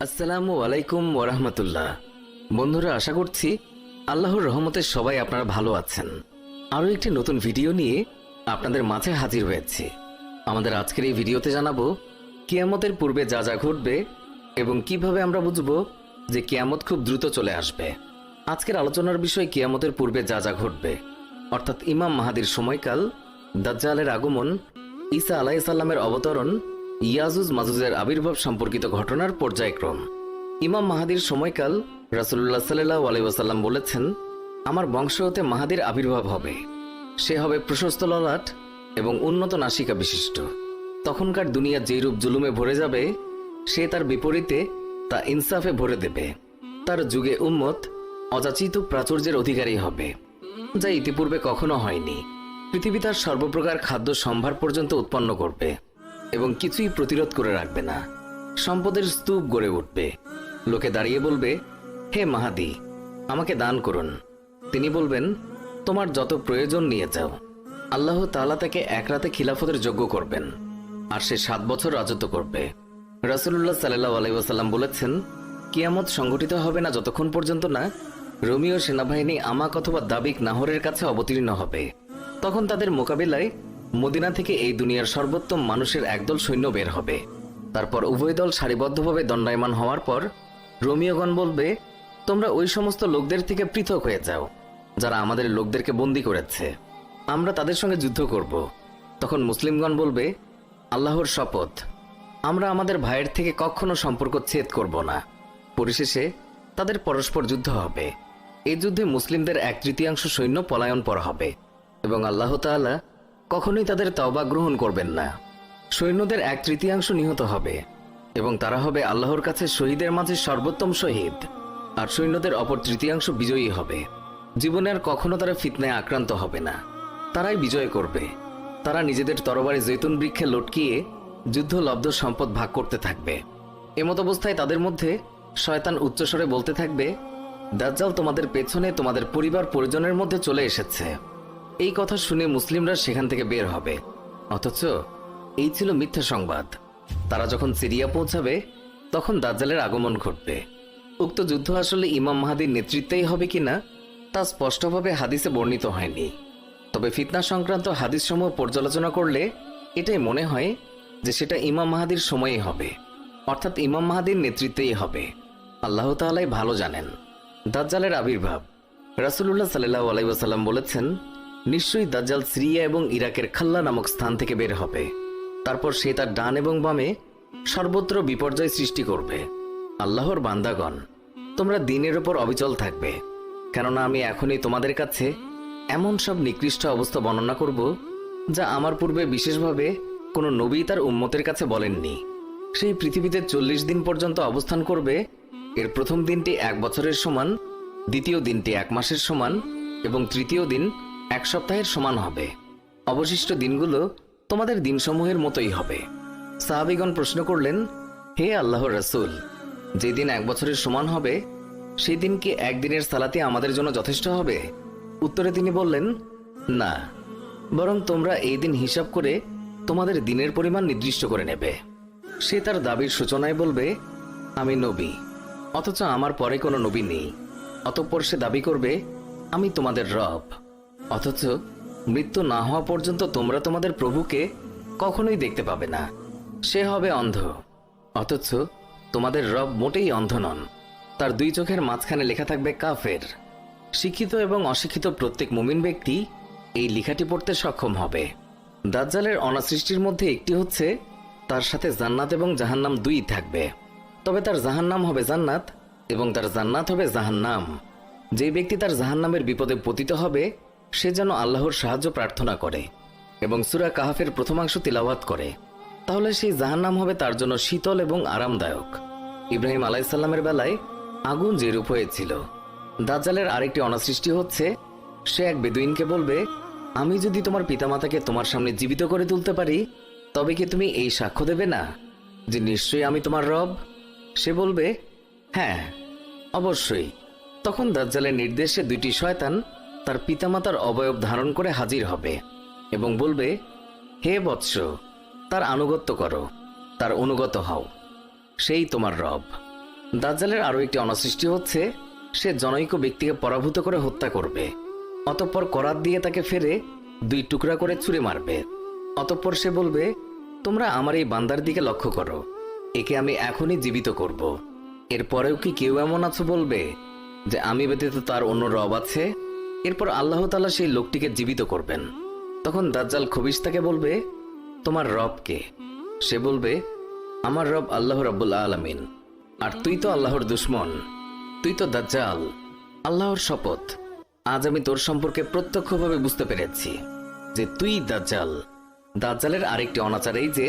আসসালামু আলাইকুম ওরহমতুল্লাহ। বন্ধুরা, আশা করছি আল্লাহর রহমতে সবাই আপনারা ভালো আছেন। আরও একটি নতুন ভিডিও নিয়ে আপনাদের মাঝে হাজির হয়েছি। আমাদের আজকের এই ভিডিওতে জানাবো কিয়ামতের পূর্বে যা যা ঘটবে এবং কিভাবে আমরা বুঝব যে কিয়ামত খুব দ্রুত চলে আসবে। আজকের আলোচনার বিষয় কিয়ামতের পূর্বে যা যা ঘটবে, অর্থাৎ ইমাম মাহাদির সময়কাল, দাজ্জালের আগমন, ঈসা আলাইহিস সালামের অবতরণ, ইয়াজুজ মাজুজের আবির্ভাব সম্পর্কিত ঘটনার পর্যায়ক্রম। ইমাম মাহাদির সময়কাল, রাসূলুল্লাহ সাল্লাল্লাহু আলাইহি ওয়াসাল্লাম বলেছেন, আমার বংশ হতে মাহাদির আবির্ভাব হবে। সে হবে প্রশস্ত ললাট এবং উন্নত নাসিকা বিশিষ্ট। তখনকার দুনিয়া যেই রূপ জুলুমে ভরে যাবে, সে তার বিপরীতে তা ইনসাফে ভরে দেবে। তার যুগে উম্মত অযাচিত প্রাচুর্যের অধিকারী হবে, যা ইতিপূর্বে কখনো হয়নি। পৃথিবী তার সর্বপ্রকার খাদ্য সম্ভার পর্যন্ত উৎপন্ন করবে এবং কিছুই প্রতিরোধ করে রাখবে না। সম্পদের স্তূপ গড়ে উঠবে। লোকে দাঁড়িয়ে বলবে, হে মাহাদি, আমাকে দান করুন। তিনি বলবেন, তোমার যত প্রয়োজন নিয়ে যাও। আল্লাহ তাআলা তাকে এক রাতে খিলাফতের যোগ্য করবেন, আর সে 7 বছর রাজত্ব করবে। রাসূলুল্লাহ সাল্লাল্লাহু আলাইহি ওয়াসাল্লাম বলেছেন, কিয়ামত সংঘটিত হবে না যতক্ষণ পর্যন্ত না রোমীয় সেনাবাহিনী আমাক অথবা দাবিক নাহরের কাছে অবতীর্ণ হবে। তখন তাদের মোকাবিলায় মদিনা থেকে এই দুনিয়ার সর্বোত্তম মানুষের একদল সৈন্য বের হবে। তারপর উভয় দল সারিবদ্ধভাবে দণ্ডায়মান হওয়ার পর রোমীয়গণ বলবে, তোমরা ওই সমস্ত লোকদের থেকে পৃথক হয়ে যাও যারা আমাদের লোকদেরকে বন্দী করেছে, আমরা তাদের সঙ্গে যুদ্ধ করব। তখন মুসলিমগণ বলবে, আল্লাহর শপথ, আমরা আমাদের ভাইয়ের থেকে কখনো সম্পর্ক ছেদ করব না। পরিশেষে তাদের পরস্পর যুদ্ধ হবে। এই যুদ্ধে মুসলিমদের 1/3 সৈন্য পলায়নপর হবে এবং আল্লাহ তাআলা কখনোই তাদের তওবা গ্রহণ করবেন না। সৈন্যদের 1/3 নিহত হবে এবং তারা হবে আল্লাহর কাছে শহীদের মাঝে সর্বোত্তম শহীদ, আর সৈন্যদের অপর 1/3 বিজয়ী হবে। জীবনে আর কখনো তারা ফিতনায় আক্রান্ত হবে না। তারাই বিজয় করবে। তারা নিজেদের তরবারি জৈতুন বৃক্ষে লটকিয়ে যুদ্ধলব্ধ সম্পদ ভাগ করতে থাকবে। এমত অবস্থায় তাদের মধ্যে শয়তান উচ্চস্বরে বলতে থাকবে, দাজ্জাল তোমাদের পেছনে তোমাদের পরিবার পরিজনের মধ্যে চলে এসেছে। এই কথা শুনে মুসলিমরা সেখান থেকে বের হবে, অথচ এই ছিল মিথ্যা সংবাদ। তারা যখন সিরিয়া পৌঁছাবে তখন দাজ্জালের আগমন ঘটবে। উক্ত যুদ্ধ আসলে ইমাম মাহাদির নেতৃত্বেই হবে কিনা তা স্পষ্টভাবে হাদিসে বর্ণিত হয়নি। তবে ফিতনা সংক্রান্ত হাদিসসমূহ পর্যালোচনা করলে এটাই মনে হয় যে সেটা ইমাম মাহাদির সময়েই হবে, অর্থাৎ ইমাম মাহাদির নেতৃত্বেই হবে। আল্লাহ তাআলাই ভালো জানেন। দাজ্জালের আবির্ভাব, রাসূলুল্লাহ সাল্লাল্লাহু আলাইহি ওয়াসাল্লাম বলেছেন, নিশ্চয়ই দাজ্জাল সিরিয়া এবং ইরাকের খাল্লা নামক স্থান থেকে বের হবে। তারপর সে তার ডান এবং বামে সর্বত্র বিপর্যয় সৃষ্টি করবে। আল্লাহর বান্দাগণ, তোমরা দ্বীনের ওপর অবিচল থাকবে, কেননা আমি এখনই তোমাদের কাছে এমন সব নিকৃষ্ট অবস্থা বর্ণনা করব যা আমার পূর্বে বিশেষভাবে কোনো নবী তার উম্মতের কাছে বলেননি। সেই পৃথিবীতে 40 দিন পর্যন্ত অবস্থান করবে। এর প্রথম দিনটি 1 বছরের সমান, দ্বিতীয় দিনটি 1 মাসের সমান এবং তৃতীয় দিন 1 সপ্তাহের সমান হবে। অবশিষ্ট দিনগুলো তোমাদের দিনসমূহের মতোই হবে। সাহাবীগণ প্রশ্ন করলেন, হে আল্লাহর রাসূল, যে দিন 1 বছরের সমান হবে সেই দিন কি একদিনের সালাতে আমাদের জন্য যথেষ্ট হবে? উত্তরে তিনি বললেন, না, বরং তোমরা এই দিন হিসাব করে তোমাদের দিনের পরিমাণ নির্দিষ্ট করে নেবে। সে তার দাবির সূচনায় বলবে, আমি নবী, অথচ আমার পরে কোনো নবী নেই। অতঃপর সে দাবি করবে, আমি তোমাদের রব, অথচ মৃত্যু না হওয়া পর্যন্ত তোমরা তোমাদের প্রভুকে কখনোই দেখতে পাবে না। সে হবে অন্ধ, অথচ তোমাদের রব মোটেই অন্ধ নন। তার 2 চোখের মাঝখানে লেখা থাকবে কাফের। শিক্ষিত এবং অশিক্ষিত প্রত্যেক মুমিন ব্যক্তি এই লেখাটি পড়তে সক্ষম হবে। দাজ্জালের অনাসৃষ্টির মধ্যে একটি হচ্ছে তার সাথে জান্নাত এবং জাহান্নাম 2 থাকবে। তবে তার জাহান্নাম হবে জান্নাত এবং তার জান্নাত হবে জাহান্নাম। যে ব্যক্তি তার জাহান্নামের বিপদে পতিত হবে সে যেন আল্লাহর সাহায্য প্রার্থনা করে এবং সূরা কাহাফের প্রথমাংশ তিলাওয়াত করে, তাহলে সেই জাহান্নাম হবে তার জন্য শীতল এবং আরামদায়ক। ইব্রাহিম আলাইহিস সালামের বেলায় আগুন যেরূপ হয়েছিল। দাজ্জালের আরেকটি অনাসৃষ্টি হচ্ছে সে এক বেদুইনকে বলবে, আমি যদি তোমার পিতামাতাকে তোমার সামনে জীবিত করে তুলতে পারি তবে কি তুমি এই সাক্ষ্য দেবে না যে নিশ্চয়ই আমি তোমার রব? সে বলবে, হ্যাঁ, অবশ্যই। তখন দাজ্জালের নির্দেশে 2টি শয়তান তার পিতামাতার অবয়ব ধারণ করে হাজির হবে এবং বলবে, হে বৎস, তার আনুগত্য করো, তার অনুগত হও, সেই তোমার রব। দাজ্জালের আরো একটি অনাসৃষ্টি হচ্ছে সে জনৈক ব্যক্তিকে পরাভূত করে হত্যা করবে, অতঃপর করাত দিয়ে তাকে ফেরে 2 টুকরা করে ছুঁড়ে মারবে। অতঃপর সে বলবে, তোমরা আমার এই বান্দার দিকে লক্ষ্য করো, একে আমি এখনই জীবিত করব। এরপরেও কি কেউ এমন আছো বলবে যে আমি ব্যতীত তার অন্য রব আছে? এরপর আল্লাহ তাআলা সেই লোকটিকে জীবিত করবেন। তখন দাজ্জাল খবিশতাকে বলবে, তোমার রব কে? সে বলবে, আমার রব আল্লাহ রাব্বুল আলামিন। আর তুই তো আল্লাহর দুশমন, তুই তো দাজ্জাল। আল্লাহর শপথ, আজ আমি তোর সম্পর্কে প্রত্যক্ষভাবে বুঝতে পেরেছি যে তুই দাজ্জাল। দাজ্জালের আরেকটি অনাচার এই যে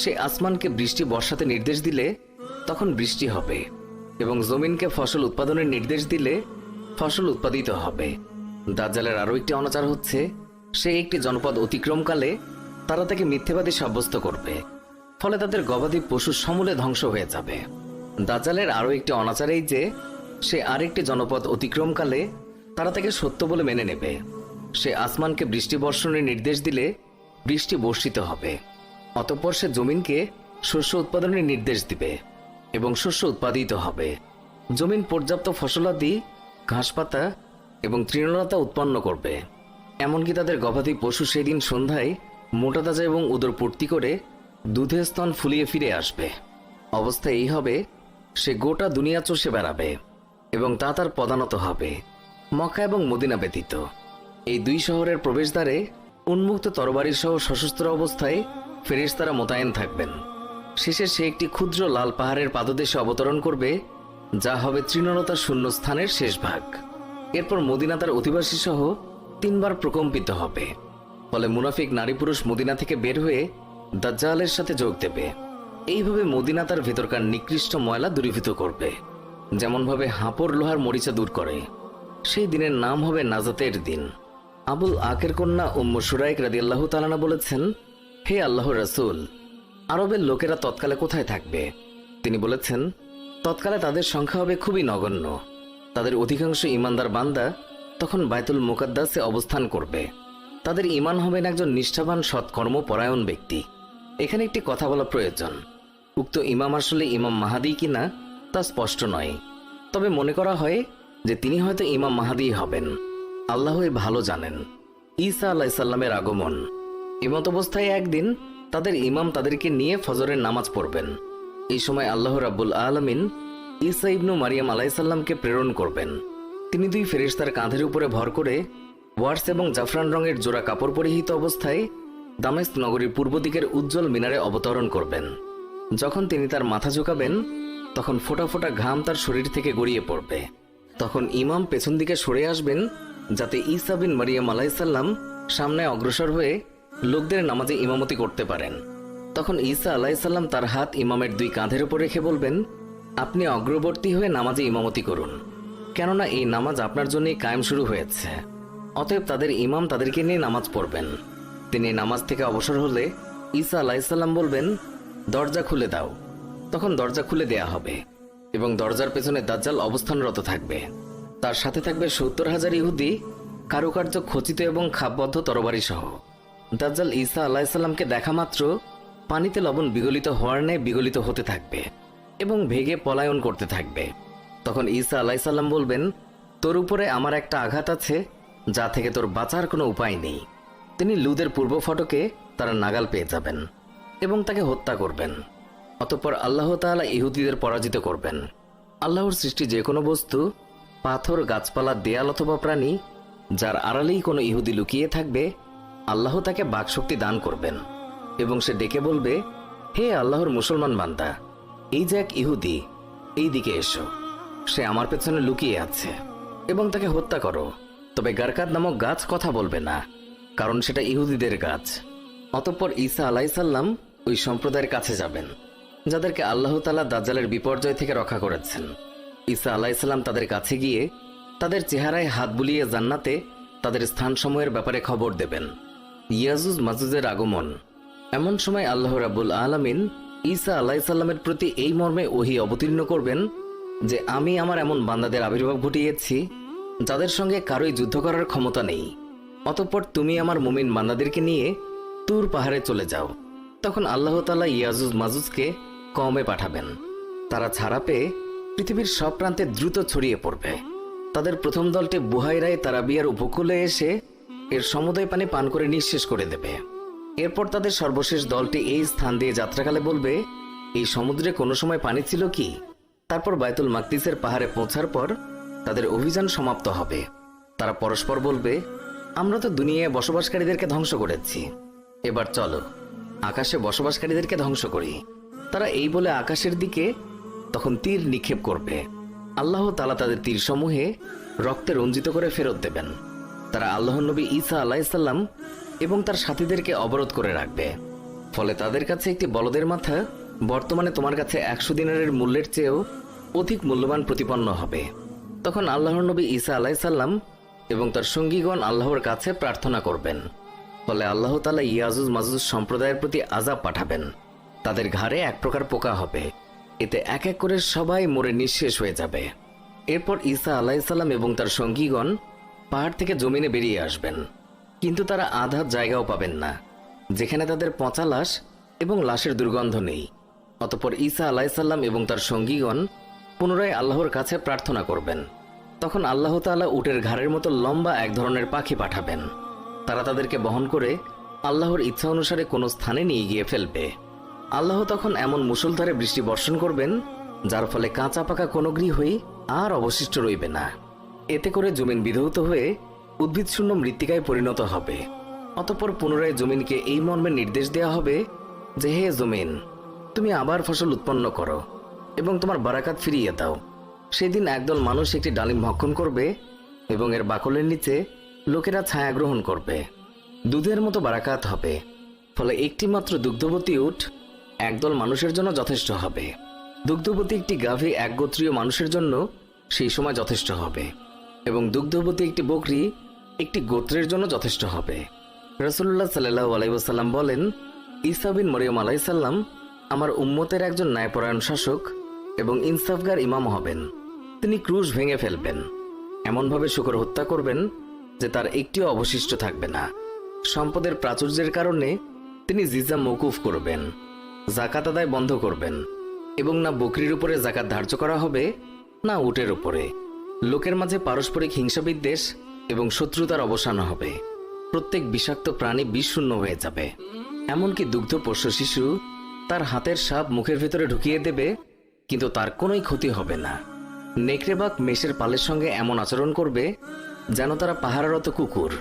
সে আসমানকে বৃষ্টি বর্ষাতে নির্দেশ দিলে তখন বৃষ্টি হবে, এবং জমিনকে ফসল উৎপাদনের নির্দেশ দিলে ফসল উৎপাদিত হবে। দাজ্জালের আরও একটি অনাচার হচ্ছে সে একটি জনপদ অতিক্রমকালে তারা তাকে মিথ্যেবাদী সাব্যস্ত করবে, ফলে তাদের গবাদি পশু সমূলে ধ্বংস হয়ে যাবে। দাজ্জালের আরও একটি অনাচার এই যে সে আরেকটি জনপদ অতিক্রমকালে তারা তাকে সত্য বলে মেনে নেবে। সে আসমানকে বৃষ্টি বর্ষণের নির্দেশ দিলে বৃষ্টি বর্ষিত হবে, অতঃপর সে জমিনকে শস্য উৎপাদনের নির্দেশ দিবে এবং শস্য উৎপাদিত হবে। জমিন পর্যাপ্ত ফসলাদি, ঘাসপাতা এবং তৃণলতা উৎপন্ন করবে। এমনকি তাদের গবাদি পশু সেদিন সন্ধ্যায় মোটা তাজা এবং উদর পূর্তি করে দুধের স্তন ফুলিয়ে ফিরে আসবে। অবস্থা এই হবে, সে গোটা দুনিয়া চষে বেড়াবে এবং তা তার পদানত হবে, মক্কা এবং মদিনা ব্যতীত। এই 2 শহরের প্রবেশদ্বারে উন্মুক্ত তরবারি সহ সশস্ত্র অবস্থায় ফেরেশতারা মোতায়েন থাকবেন। শেষে সে একটি ক্ষুদ্র লাল পাহাড়ের পাদদেশে অবতরণ করবে, যা হবে তৃণলতা শূন্য স্থানের শেষ ভাগ। এরপর মদিনা তার অধিবাসী সহ 3 বার প্রকম্পিত হবে। ফলে মুনাফিক নারী পুরুষ মদিনা থেকে বের হয়ে দাজ্জালের সাথে যোগ দেবে। এইভাবে মদিনা তার ভেতরকার নিকৃষ্ট ময়লা দূরীভূত করবে, যেমনভাবে হাঁপড় লোহার মরিচা দূর করে। সেই দিনের নাম হবে নাজাতের দিন। আবুল আকের কন্যা উম্মু শুরাইক রাদিয়াল্লাহু তাআলা বলেছেন, হে আল্লাহর রাসূল, আরবের লোকেরা তৎকালে কোথায় থাকবে? তিনি বলেছেন, তৎকালে তাদের সংখ্যা হবে খুবই নগণ্য। তাদের অধিকাংশ ঈমানদার বান্দা তখন বাইতুল মুকাদ্দাসে অবস্থান করবে। তাদের ঈমান হবেন একজন নিষ্ঠাবান সৎকর্মপরায়ণ ব্যক্তি। এখানে একটি কথা বলা প্রয়োজন, উক্ত ইমাম আসলে ইমাম মাহাদি কিনা তা স্পষ্ট নয়, তবে মনে করা হয় যে তিনি হয়তো ইমাম মাহাদি হবেন। আল্লাহই ভালো জানেন। ঈসা আলাইহিস সালামের আগমন। এমত অবস্থায় একদিন তাদের ইমাম তাদেরকে নিয়ে ফজরের নামাজ পড়বেন। এই সময় আল্লাহ রাব্বুল আলামিন ঈসা ইবনু মারিয়াম আলাইহিস সালামকে প্রেরণ করবেন। তিনি 2 ফেরেশতার কাঁধের উপরে ভর করে ওয়ার্স এবং জাফরান রঙের জোড়া কাপড় পরিহিত অবস্থায় দামেস্ক নগরীর পূর্ব দিকের উজ্জ্বল মিনারে অবতরণ করবেন। যখন তিনি তার মাথা ঝুঁকাবেন তখন ফোঁটা ফোঁটা ঘাম তার শরীর থেকে গড়িয়ে পড়বে। তখন ইমাম পেছন দিকে সরে আসবেন যাতে ঈসা বিন মারিয়াম আলাইহিস সালাম সামনে অগ্রসর হয়ে লোকদের নামাজে ইমামতি করতে পারেন। তখন ঈসা আলাইহিস সালাম তার হাত ইমামের 2 কাঁধের উপর রেখে বলবেন, আপনি অগ্রবর্তী হয়ে নামাজে ইমামতি করুন, কেননা এই নামাজ আপনার জন্যই কায়েম শুরু হয়েছে। অতএব তাদের ইমাম তাদেরকে নিয়ে নামাজ পড়বেন। তিনি নামাজ থেকে অবসর হলে ঈসা আলাইহিস সালাম বলবেন, দরজা খুলে দাও। তখন দরজা খুলে দেয়া হবে এবং দরজার পেছনে দাজ্জাল অবস্থানরত থাকবে। তার সাথে থাকবে 70,000 ইহুদি, কারুকার্য খচিত এবং খাপবদ্ধ তরবারি সহ। দাজ্জাল ঈসা আলাইহিস সালামকে দেখা মাত্র পানিতে লবণ বিগলিত হওয়ার ন্যায় বিগলিত হতে থাকবে এবং ভেগে পলায়ন করতে থাকবে। তখন ঈসা আলাইহিস সালাম বলবেন, তোর উপরে আমার একটা আঘাত আছে যা থেকে তোর বাঁচার কোনো উপায় নেই। তিনি লুদের পূর্ব ফটকে তারা নাগাল পেয়ে যাবেন এবং তাকে হত্যা করবেন। অতঃপর আল্লাহ তাআলা ইহুদিদের পরাজিত করবেন। আল্লাহর সৃষ্টি যে কোনো বস্তু, পাথর, গাছপালা, দেয়াল অথবা প্রাণী, যার আড়ালেই কোনো ইহুদি লুকিয়ে থাকবে, আল্লাহ তাকে বাকশক্তি দান করবেন এবং সে ডেকে বলবে, হে আল্লাহর মুসলমান বান্দা, এই যে এক ইহুদি, এই দিকে এসো, সে আমার পেছনে লুকিয়ে আছে এবং তাকে হত্যা করো। তবে গারকাদ নামক গাছ কথা বলবে না, কারণ সেটা ইহুদিদের গাছ। অতঃপর ঈসা আলাইহিস সালাম ওই সম্প্রদায়ের কাছে যাবেন যাদেরকে আল্লাহ তাআলা দাজ্জালের বিপর্যয় থেকে রক্ষা করেছেন। ঈসা আলাইহিস সালাম তাদের কাছে গিয়ে তাদের চেহারায় হাত বুলিয়ে জান্নাতে তাদের স্থানসমূহের ব্যাপারে খবর দেবেন। ইয়াজুজ মাজুজের আগমন। এমন সময় আল্লাহ রাব্বুল আলামিন ঈসা আলাইহিস সালামের প্রতি এই মর্মে ওহী অবতীর্ণ করবেন যে আমি আমার এমন বান্দাদের আবির্ভাব ঘটিয়েছি যাদের সঙ্গে কারোই যুদ্ধ করার ক্ষমতা নেই। অতঃপর তুমি আমার মুমিন বান্দাদেরকে নিয়ে তুর পাহাড়ে চলে যাও। তখন আল্লাহ তাআলা ইয়াজুজ মাজুজকে কওমে পাঠাবেন। তারা ছাড়া পেয়ে পৃথিবীর সব প্রান্তে দ্রুত ছড়িয়ে পড়বে। তাদের প্রথম দলটি বুহাইরায় তারাবিয়ার উপকূলে এসে এর সমুদয় পানি পান করে নিঃশেষ করে দেবে। এরপর তাদের সর্বশেষ দলটি এই স্থান দিয়ে যাত্রাকালে বলবে, এই সমুদ্রে কোনো সময় পানি ছিল কি? তারপর বায়তুল মাকদিসের পাহাড়ে পৌঁছার পর তাদের অভিযান সমাপ্ত হবে। তারা পরস্পর বলবে, আমরা তো দুনিয়ায় বসবাসকারীদেরকে ধ্বংস করেছি, এবার চলো আকাশে বসবাসকারীদেরকে ধ্বংস করি। তারা এই বলে আকাশের দিকে তখন তীর নিক্ষেপ করবে। আল্লাহ তাআলা তাদের তীরসমূহে রক্তে রঞ্জিত করে ফেরত দেবেন। তারা আল্লাহর নবী ঈসা আলাইহিসসালাম এবং তার সাথীদেরকে অবরোধ করে রাখবে। ফলে তাদের কাছে একটি বলদের মাথা বর্তমানে তোমার কাছে 100 দিনারের মূল্যের চেয়েও অধিক মূল্যবান প্রতিপন্ন হবে। তখন আল্লাহর নবী ঈসা আলাইহিসসালাম এবং তার সঙ্গীগণ আল্লাহর কাছে প্রার্থনা করবেন। ফলে আল্লাহ তাআলা ইয়াজুজ মাজুজ সম্প্রদায়ের প্রতি আযাব পাঠাবেন। তাদের ঘাড়ে এক প্রকার পোকা হবে, এতে এক এক করে সবাই মরে নিঃশেষ হয়ে যাবে। এরপর ঈসা আলাইহিসসালাম এবং তার সঙ্গীগণ পাহাড় থেকে জমিনে বেরিয়ে আসবেন, কিন্তু তারা আধা জায়গাও পাবেন না যেখানে তাদের পচা লাশ এবং লাশের দুর্গন্ধ নেই। অতঃপর ঈসা আলাইহিসসালাম এবং তার সঙ্গীগণ পুনরায় আল্লাহর কাছে প্রার্থনা করবেন। তখন আল্লাহ তাআলা উটের ঘাড়ের মতো লম্বা এক ধরনের পাখি পাঠাবেন। তারা তাদেরকে বহন করে আল্লাহর ইচ্ছা অনুসারে কোনো স্থানে নিয়ে গিয়ে ফেলবে। আল্লাহ তখন এমন মুষলধারে বৃষ্টি বর্ষণ করবেন যার ফলে কাঁচা পাকা কোনো গৃহই আর অবশিষ্ট রইবে না। এতে করে জমিন বিধৌত হয়ে উদ্ভিদশূন্য মৃত্তিকায় পরিণত হবে। অতঃপর পুনরায় জমিনকে এই মর্মে নির্দেশ দেওয়া হবে যে, হে জমিন, তুমি আবার ফসল উৎপন্ন করো এবং তোমার বারাকাত ফিরিয়ে দাও। সেদিন একদল মানুষ একটি ডালিম ভক্ষণ করবে এবং এর বাকলের নিচে লোকেরা ছায়া গ্রহণ করবে। দুধের মতো বারাকাত হবে। ফলে একটি মাত্র দুগ্ধবতী উট একদল মানুষের জন্য যথেষ্ট হবে। দুগ্ধবতী একটি গাভী এক গোত্রীয় মানুষের জন্য সেই সময় যথেষ্ট হবে এবং দুগ্ধবতী একটি বকরি একটি গোত্রের জন্য যথেষ্ট হবে। রাসূলুল্লাহ সাল্লাল্লাহু আলাইহি ওয়াসাল্লাম বলেন, ঈসা বিন মরিয়ম আলাইহিস সালাম আমার উম্মতের একজন ন্যায়পরায়ণ শাসক এবং ইনসাফগার ইমাম হবেন। তিনি ক্রুশ ভেঙে ফেলবেন, এমনভাবে শূকর হত্যা করবেন যে তার একটিও অবশিষ্ট থাকবে না। সম্পদের প্রাচুর্যের কারণে তিনি জিজা মওকুফ করবেন, যাকাত আদায় বন্ধ করবেন এবং না বকরির উপরে যাকাত ধার্য করা হবে না উটের উপরে। লোকের মাঝে পারস্পরিক হিংসা বিদ্বেষ এবং শত্রুতার অবসান হবে। প্রত্যেক বিষাক্ত প্রাণী বিষশূন্য হয়ে যাবে। এমনকি দুগ্ধ পোষ্য শিশু তার হাতের সাপ মুখের ভেতরে ঢুকিয়ে দেবে, কিন্তু তার কোনোই ক্ষতি হবে না। নেকড়েবাগ মেষের পালের সঙ্গে এমন আচরণ করবে যেন তারা পাহারারত কুকুর।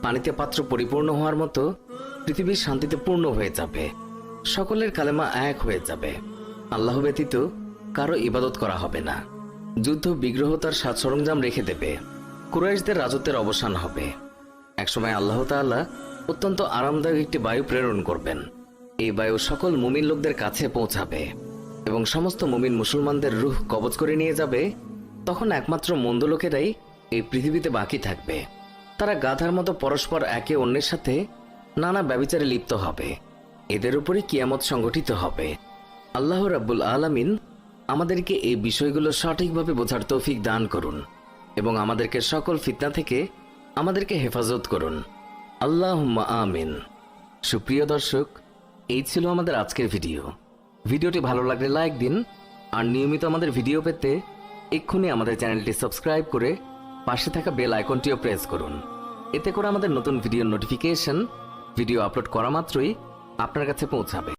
পানিতে পাত্র পরিপূর্ণ হওয়ার মতো পৃথিবীর শান্তিতে পূর্ণ হয়ে যাবে। সকলের কালেমা এক হয়ে যাবে। আল্লাহ ব্যতীত কারো ইবাদত করা হবে না। যুদ্ধ বিগ্রহ তার সাজ সরঞ্জাম রেখে দেবে। কুরাইশদের রাজত্বের অবসান হবে। একসময় আল্লাহ তাআলা অত্যন্ত আরামদায়ক একটি বায়ু প্রেরণ করবেন। এই বায়ু সকল মুমিন লোকদের কাছে পৌঁছাবে এবং সমস্ত মুমিন মুসলমানদের রূহ কবজ করে নিয়ে যাবে। তখন একমাত্র মন্দ লোকেরাই এই পৃথিবীতে বাকি থাকবে। তারা গাধার মতো পরস্পর একে অন্যের সাথে নানা ব্যভিচারে লিপ্ত হবে। এদের উপরই কিয়ামত সংগঠিত হবে। আল্লাহ রাব্বুল আলামিন আমাদেরকে এই বিষয়গুলো সঠিকভাবে বোঝার তৌফিক দান করুন এবং আমাদেরকে সকল ফিতনা থেকে আমাদেরকে হেফাজত করুন। আল্লাহুম্মা আমিন। সুপ্রিয় দর্শক, এই ছিল আমাদের আজকের ভিডিও। ভিডিওটি ভালো লাগলে লাইক দিন আর নিয়মিত আমাদের ভিডিও পেতে এক্ষুনি আমাদের চ্যানেলটি সাবস্ক্রাইব করে পাশে থাকা বেল আইকনটিও প্রেস করুন। এতে করে আমাদের নতুন ভিডিওর নোটিফিকেশন ভিডিও আপলোড করা মাত্রই আপনার কাছে পৌঁছাবে।